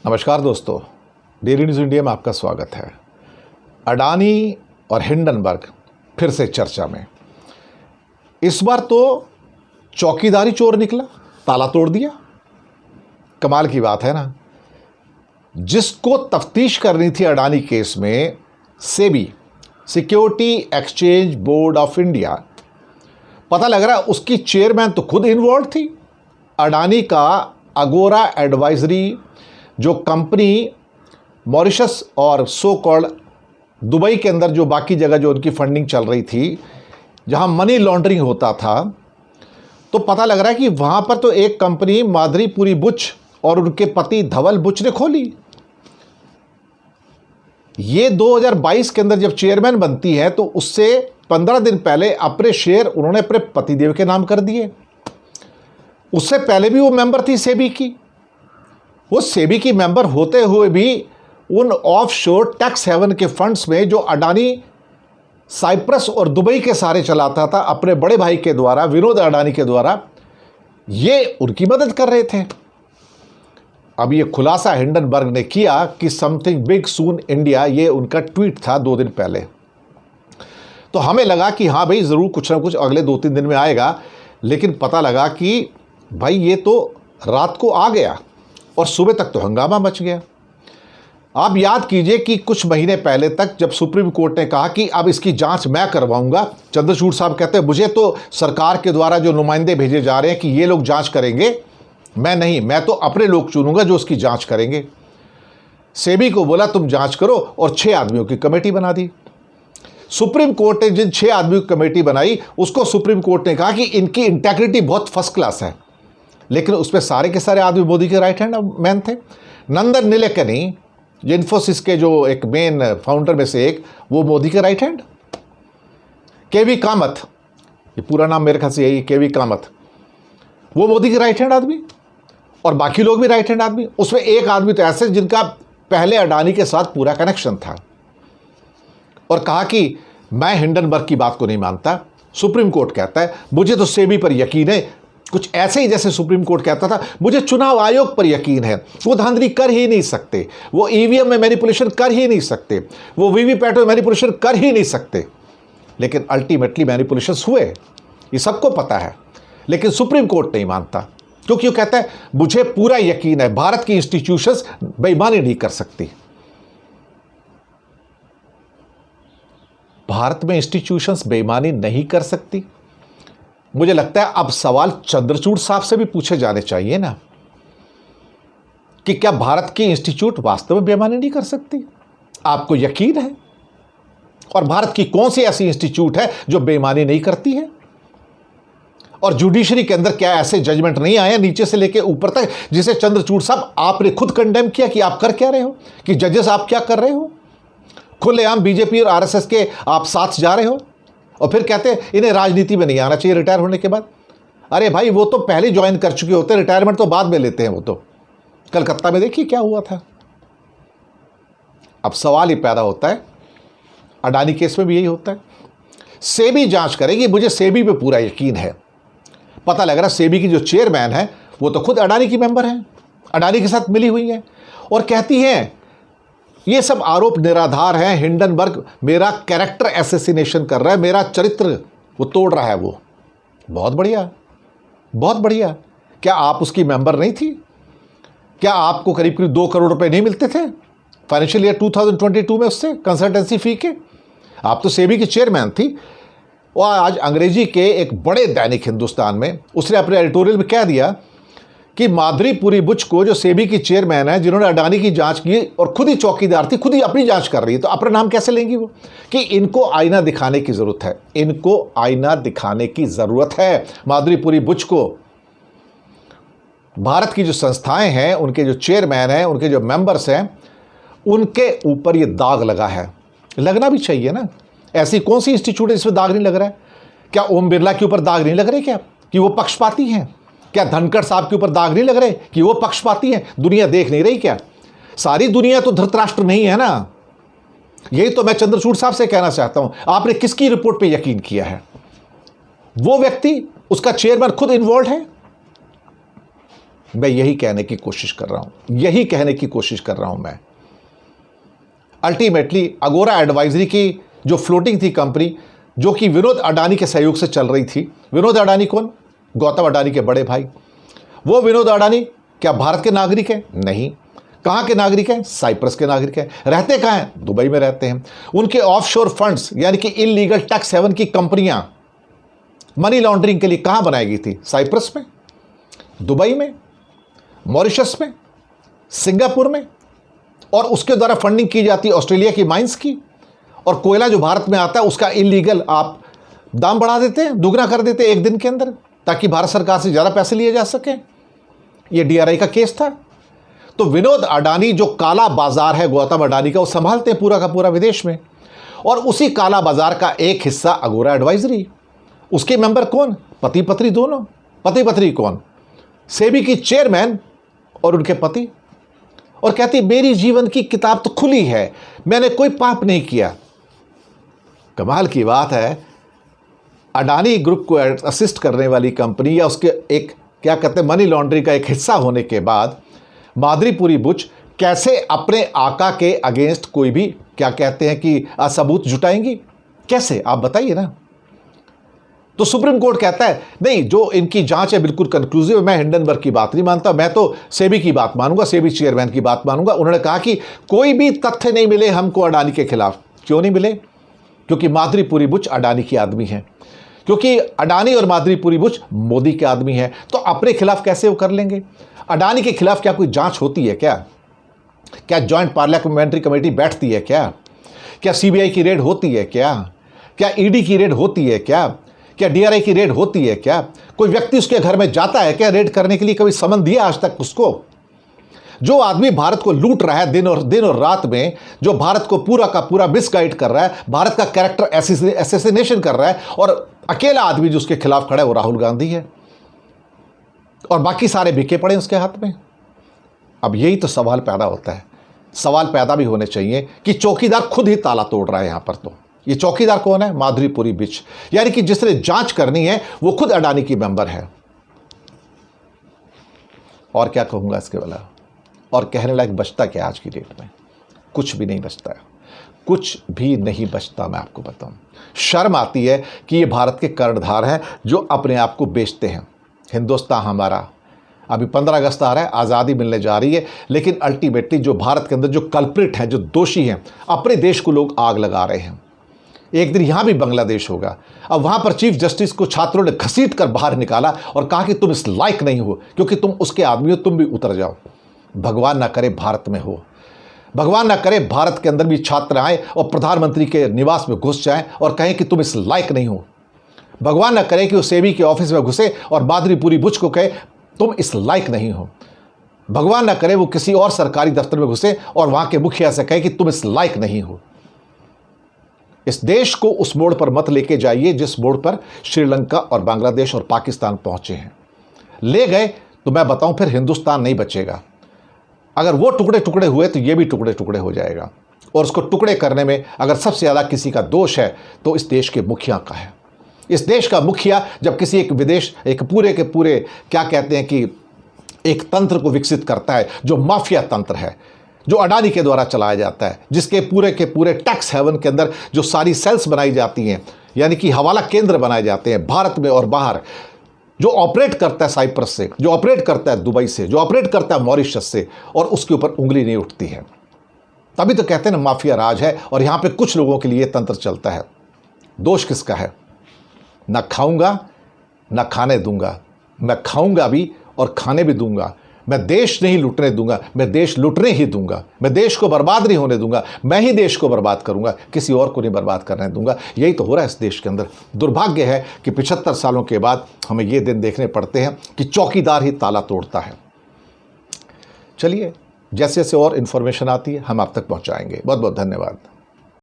नमस्कार दोस्तों, daily news India में आपका स्वागत है। अडानी और हिंडनबर्ग फिर से चर्चा में। इस बार तो चौकीदारी चोर निकला, ताला तोड़ दिया। कमाल की बात है ना। जिसको तफ्तीश करनी थी अडानी केस में, SEBI security exchange board of India, पता लग रहा है उसकी चेयरमैन तो खुद इन्वॉल्व थी। अडानी का अगोरा एडवाइजरी जो कंपनी मॉरिशस और सो कॉल्ड दुबई के अंदर जो बाकी जगह जो उनकी फंडिंग चल रही थी, जहां मनी लॉन्ड्रिंग होता था, तो पता लग रहा है कि वहां पर तो एक कंपनी माधुरीपुरी बुच और उनके पति धवल बुच ने खोली। ये 2022 के अंदर जब चेयरमैन बनती है तो उससे 15 दिन पहले अपने शेयर उन्होंने अपने पतिदेव के नाम कर दिए। उससे पहले भी वो मेंबर थी सेबी की। वो सेबी की मेंबर होते हुए भी उन ऑफशोर टैक्स हेवन के फंड्स में जो अडानी साइप्रस और दुबई के सारे चलाता था अपने बड़े भाई के द्वारा, विनोद अडानी के द्वारा, ये उनकी मदद कर रहे थे। अब ये खुलासा हिंडनबर्ग ने किया कि समथिंग बिग सून इंडिया, ये उनका ट्वीट था 2 दिन पहले। तो हमें लगा कि हाँ भाई, ज़रूर कुछ ना कुछ अगले 2-3 दिन में आएगा, लेकिन पता लगा कि भाई ये तो रात को आ गया और सुबह तक तो हंगामा मच गया। आप याद कीजिए कि कुछ महीने पहले तक जब सुप्रीम कोर्ट ने कहा कि अब इसकी जांच मैं करवाऊंगा, चंद्रचूड़ साहब कहते हैं मुझे तो सरकार के द्वारा जो नुमाइंदे भेजे जा रहे हैं कि ये लोग जांच करेंगे, मैं नहीं, मैं तो अपने लोग चुनूंगा जो उसकी जांच करेंगे। सेबी को बोला तुम जांच करो और 6 आदमियों की कमेटी बना दी। सुप्रीम कोर्ट ने जिन 6 आदमियों की कमेटी बनाई, उसको सुप्रीम कोर्ट ने कहा कि इनकी इंटेग्रिटी बहुत फर्स्ट क्लास है, लेकिन उसमें सारे के सारे आदमी मोदी के राइट हैंड मैन थे। नंदन नीलेकनी, इन्फोसिस के जो एक मेन फाउंडर में से एक, वो मोदी के राइट हैंड। केवी कामत, ये पूरा नाम मेरे ख्याल से यही, केवी कामत, वो मोदी के राइट हैंड आदमी, और बाकी लोग भी राइट हैंड आदमी। उसमें एक आदमी तो ऐसे जिनका पहले अडानी के साथ पूरा कनेक्शन था, और कहा कि मैं हिंडनबर्ग की बात को नहीं मानता। सुप्रीम कोर्ट कहता है मुझे तो सेबी पर यकीन है। कुछ ऐसे ही जैसे सुप्रीम कोर्ट कहता था मुझे चुनाव आयोग पर यकीन है, वो धांधली कर ही नहीं सकते, वो ईवीएम में मैनिपुलेशन कर ही नहीं सकते, वो वीवीपैट में मैनिपुलेशन कर ही नहीं सकते। लेकिन अल्टीमेटली मैनिपुलेशंस हुए, ये सबको पता है, लेकिन सुप्रीम कोर्ट नहीं मानता, क्योंकि वो कहता है मुझे पूरा यकीन है भारत की इंस्टीट्यूशंस बेईमानी नहीं कर सकती। भारत में इंस्टीट्यूशंस बेईमानी नहीं कर सकती। मुझे लगता है अब सवाल चंद्रचूड़ साहब से भी पूछे जाने चाहिए ना, कि क्या भारत की इंस्टीट्यूट वास्तव में बेईमानी नहीं कर सकती? आपको यकीन है? और भारत की कौन सी ऐसी इंस्टीट्यूट है जो बेईमानी नहीं करती है? और जुडिशरी के अंदर क्या ऐसे जजमेंट नहीं आए नीचे से लेके ऊपर तक, जिसे चंद्रचूड़ साहब आपने खुद कंडेम किया कि आप कर क्या रहे हो, कि जजेस आप क्या कर रहे हो? खुलेआम बीजेपी और आरएसएस के आप साथ जा रहे हो, और फिर कहते हैं इन्हें राजनीति में नहीं आना चाहिए रिटायर होने के बाद। अरे भाई, वो तो पहले ज्वाइन कर चुके होते हैं, रिटायरमेंट तो बाद में लेते हैं। वो तो कलकत्ता में देखिए क्या हुआ था। अब सवाल ही पैदा होता है, अडानी केस में भी यही होता है। सेबी जांच करेगी, मुझे सेबी पे पूरा यकीन है। पता लग रहा है सेबी की जो चेयरमैन है वो तो खुद अडानी की मेंबर है, अडानी के साथ मिली हुई है, और कहती हैं ये सब आरोप निराधार हैं, हिंडनबर्ग मेरा कैरेक्टर एसेसिनेशन कर रहा है, मेरा चरित्र वो तोड़ रहा है। वो बहुत बढ़िया, बहुत बढ़िया। क्या आप उसकी मेंबर नहीं थी? क्या आपको करीब करीब 2 करोड़ रुपए नहीं मिलते थे फाइनेंशियल ईयर 2022 में उससे कंसल्टेंसी फी के? आप तो सेबी की चेयरमैन थी। और आज अंग्रेजी के एक बड़े दैनिक हिंदुस्तान में उसने अपने एडिटोरियल में कह दिया कि माधुरीपुरी बुच को, जो सेबी की चेयरमैन है, जिन्होंने अडानी की जांच की और खुद ही चौकीदार थी, खुद ही अपनी जांच कर रही है, तो अपना नाम कैसे लेंगी वो? कि इनको आईना दिखाने की जरूरत है, इनको आईना दिखाने की जरूरत है माधुरीपुरी बुच को। भारत की जो संस्थाएं हैं, उनके जो चेयरमैन हैं, उनके जो मेंबर्स हैं, उनके ऊपर ये दाग लगा है। लगना भी चाहिए ना। ऐसी कौन सी इंस्टीट्यूट है जिसमें दाग नहीं लग रहा है? क्या ओम बिरला के ऊपर दाग नहीं लग रहे क्या कि वो पक्षपाती हैं? क्या धनखड़ साहब के ऊपर दाग नहीं लग रहे कि वो पक्षपाती हैं? दुनिया देख नहीं रही क्या? सारी दुनिया तो धृतराष्ट्र नहीं है ना। यही तो मैं चंद्रचूड़ साहब से कहना चाहता हूं। आपने किसकी रिपोर्ट पे यकीन किया है? वो व्यक्ति, उसका चेयरमैन खुद इन्वॉल्व है। मैं यही कहने की कोशिश कर रहा हूं, मैं। अल्टीमेटली अगोरा एडवाइजरी की जो फ्लोटिंग थी कंपनी, जो कि विनोद अडानी के सहयोग से चल रही थी। विनोद अडानी कौन? गौतम अडानी के बड़े भाई। वो विनोद अडानी क्या भारत के नागरिक हैं? नहीं। कहां के नागरिक हैं? साइप्रस के नागरिक हैं। रहते कहां हैं? दुबई में रहते हैं। उनके ऑफशोर फंड्स यानी कि इलीगल टैक्स हेवन की कंपनियां मनी लॉन्ड्रिंग के लिए कहां बनाई गई थी? साइप्रस में, दुबई में, मॉरिशस में, सिंगापुर में, और उसके द्वारा फंडिंग की जाती है ऑस्ट्रेलिया की माइंस की। और कोयला जो भारत में आता है उसका इलीगल आप दाम बढ़ा देते हैं, दुगना कर देते हैं एक दिन के अंदर, ताकि भारत सरकार से ज़्यादा पैसे लिए जा सके। ये डीआरआई का केस था। तो विनोद अडानी जो काला बाजार है गौतम अडानी का, वो संभालते हैं पूरा का पूरा विदेश में। और उसी काला बाजार का एक हिस्सा अगोरा एडवाइजरी। उसके मेंबर कौन? पति पत्नी दोनों। पति पत्नी कौन? सेबी की चेयरमैन और उनके पति। और कहती मेरी जीवन की किताब तो खुली है, मैंने कोई पाप नहीं किया। कमाल की बात है, अडानी ग्रुप को असिस्ट करने वाली कंपनी या उसके एक क्या कहते हैं मनी लॉन्ड्रिंग का एक हिस्सा होने के बाद माधुरी बुच कैसे अपने आका के अगेंस्ट कोई भी क्या कहते हैं कि सबूत जुटाएंगी? कैसे, आप बताइए ना। तो सुप्रीम कोर्ट कहता है नहीं, जो इनकी जांच है बिल्कुल कंक्लूसिव है। मैं हिंडनबर्ग की बात नहीं मानता, मैं तो सेबी की बात मानूंगा, सेबी चेयरमैन की बात मानूंगा। उन्होंने कहा कि कोई भी तथ्य नहीं मिले हमको अडानी के खिलाफ। क्यों नहीं मिले? क्योंकि माधुरी बुच अडानी की आदमी है, क्योंकि अडानी और माधुरी बुच मोदी के आदमी है। तो अपने खिलाफ कैसे वो कर लेंगे? अडानी के खिलाफ क्या कोई जांच होती है क्या? क्या जॉइंट पार्लियामेंट्री कमेटी बैठती है क्या? क्या सीबीआई की रेड होती है क्या? क्या ईडी की रेड होती है क्या? क्या डीआरआई की रेड होती है क्या? कोई व्यक्ति उसके घर में जाता है क्या रेड करने के लिए? कभी समन दिया आज तक उसको? जो आदमी भारत को लूट रहा है दिन और रात में, जो भारत को पूरा का पूरा मिसगाइड कर रहा है, भारत का कैरेक्टर एसेसिनेशन कर रहा है, और अकेला आदमी जो उसके खिलाफ खड़ा है वो राहुल गांधी है, और बाकी सारे बिके पड़े उसके हाथ में। अब यही तो सवाल पैदा होता है। सवाल पैदा भी होने चाहिए कि चौकीदार खुद ही ताला तोड़ रहा है यहां पर। तो ये चौकीदार कौन है? माधुरी बुच, यानी कि जिसने जांच करनी है वो खुद अडानी की मेंबर है। और क्या कहूंगा इसके वाला? और कहने लायक बचता क्या आज की डेट में? कुछ भी नहीं बचता है, कुछ भी नहीं बचता। मैं आपको बताऊं, शर्म आती है कि ये भारत के कर्णधार हैं जो अपने आप को बेचते हैं। हिंदुस्तान हमारा, अभी 15 अगस्त आ रहा है, आज़ादी मिलने जा रही है, लेकिन अल्टीमेटली जो भारत के अंदर जो कल्प्रिट हैं, जो दोषी हैं, अपने देश को लोग आग लगा रहे हैं। एक दिन यहां भी बांग्लादेश होगा। अब वहां पर चीफ जस्टिस को छात्रों ने घसीट कर बाहर निकाला और कहा कि तुम इस लायक नहीं हो, क्योंकि तुम उसके आदमी हो, तुम भी उतर जाओ। भगवान ना करे भारत में हो, भगवान ना करे भारत के अंदर भी छात्र आए और प्रधानमंत्री के निवास में घुस जाएं और कहें कि तुम इस लायक नहीं हो। भगवान ना करे कि वो सेबी के ऑफिस में घुसे और माधुरी बुच को कहे तुम इस लायक नहीं हो। भगवान ना करे वो किसी और सरकारी दफ्तर में घुसे और वहां के मुखिया से कहे कि तुम इस लायक नहीं हो। इस देश को उस मोड़ पर मत लेके जाइए जिस मोड़ पर श्रीलंका और बांग्लादेश और पाकिस्तान पहुंचे हैं। ले गए तो मैं बताऊं फिर हिंदुस्तान नहीं बचेगा। अगर वो टुकड़े टुकड़े हुए तो ये भी टुकड़े टुकड़े हो जाएगा। और उसको टुकड़े करने में अगर सबसे ज़्यादा किसी का दोष है तो इस देश के मुखिया का है। इस देश का मुखिया जब किसी एक पूरे के पूरे क्या कहते हैं कि एक तंत्र को विकसित करता है, जो माफिया तंत्र है, जो अडानी के द्वारा चलाया जाता है, जिसके पूरे के पूरे टैक्स हेवन के अंदर जो सारी सेल्स बनाई जाती हैं, यानी कि हवाला केंद्र बनाए जाते हैं भारत में और बाहर, जो ऑपरेट करता है साइप्रस से, जो ऑपरेट करता है दुबई से, जो ऑपरेट करता है मॉरिशस से, और उसके ऊपर उंगली नहीं उठती है। तभी तो कहते हैं ना माफिया राज है। और यहां पे कुछ लोगों के लिए तंत्र चलता है। दोष किसका है? ना खाऊंगा ना खाने दूंगा, मैं खाऊंगा भी और खाने भी दूंगा। मैं देश नहीं लूटने दूंगा, मैं देश लूटने ही दूंगा। मैं देश को बर्बाद नहीं होने दूंगा, मैं ही देश को बर्बाद करूंगा, किसी और को नहीं बर्बाद करने दूंगा। यही तो हो रहा है इस देश के अंदर। दुर्भाग्य है कि 75 सालों के बाद हमें ये दिन देखने पड़ते हैं कि चौकीदार ही ताला तोड़ता है। चलिए, जैसे जैसे और इन्फॉर्मेशन आती है हम आप तक पहुंचाएंगे। बहुत बहुत धन्यवाद।